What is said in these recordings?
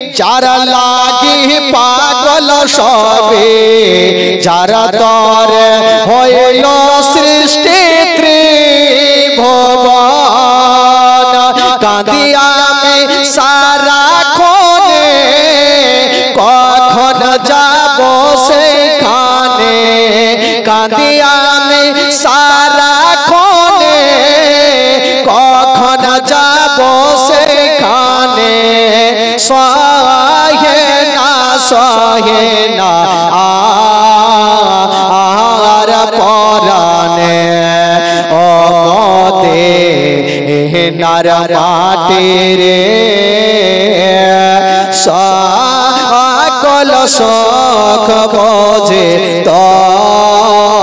যারা লাগি পাগল সবে যারা তর হইল সৃষ্টি ত্রিভুবন কাঁদি আমি সারাক্ষণে কখন যাব সেখানে কাঁদি আমি সারাক্ষণে কখন যাব সেখানে সহে না আর পরানে ও মতে নার মাটির সকল শোক বোঝে তোর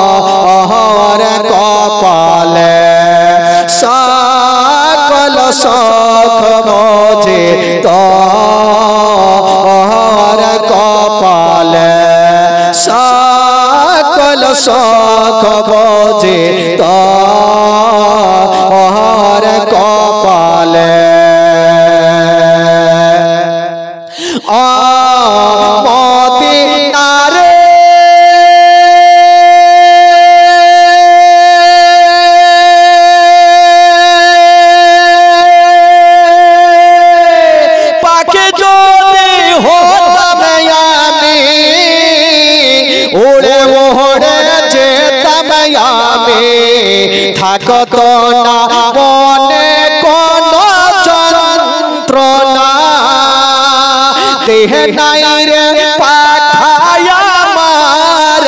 কপালে সকল শোক বোঝে তোর কপালে সকল শোক বোঝে তোর কপালে মদিনারে পাকে যদি হতাম আমি উড়ে ওড়ে যেতাম আমি থাকতো না মনে কোনো যন্ত্রণা দেহ নাই রে পাখায় আমার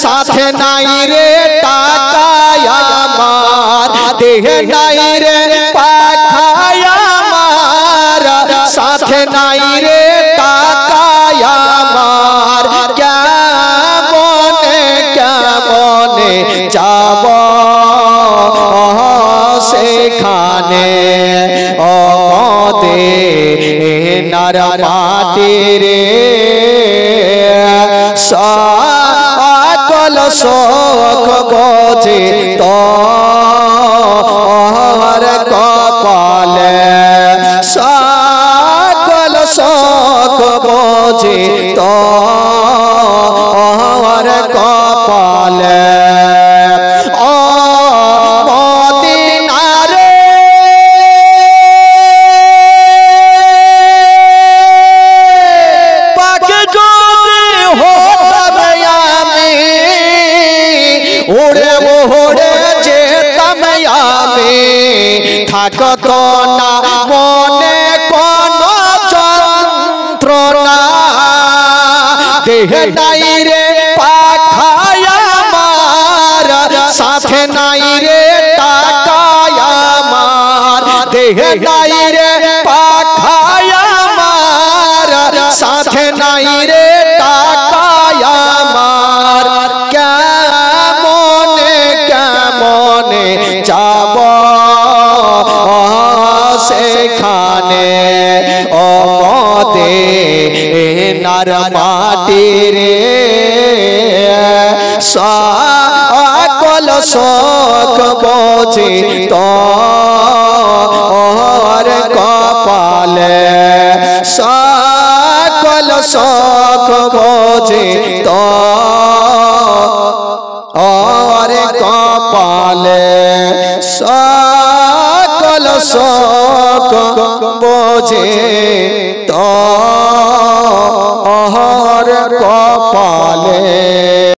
সাথে নাই রে টাকায় আমার দেহ নাই রে পাখায় আমার সাথে নাই রে টাকায় আমার কেমনে কেমনে যাব সেখানে ও নার মাটির সকল শোক বোঝে তোর কপালে সকল শোক বোঝে তোর কপালে ও মদিনারে উড়ে ওড়ে যেতাম আমি থাকতো না মনে কোনো যন্ত্রণা দেহ নাই রে পাখায় আমার সাথে নাই রে টাকায় আমার দেহ নাই রে পাখায় আমার সাথে নাই রে টাকায় আমার কেমনে কেমনে যাব সেখানে ও মদিনার মাটির সকল শোক বোঝে তোর কপালে সকল শোক বোঝে তোর কপালে সকল শোক বোঝে তোর কপালে।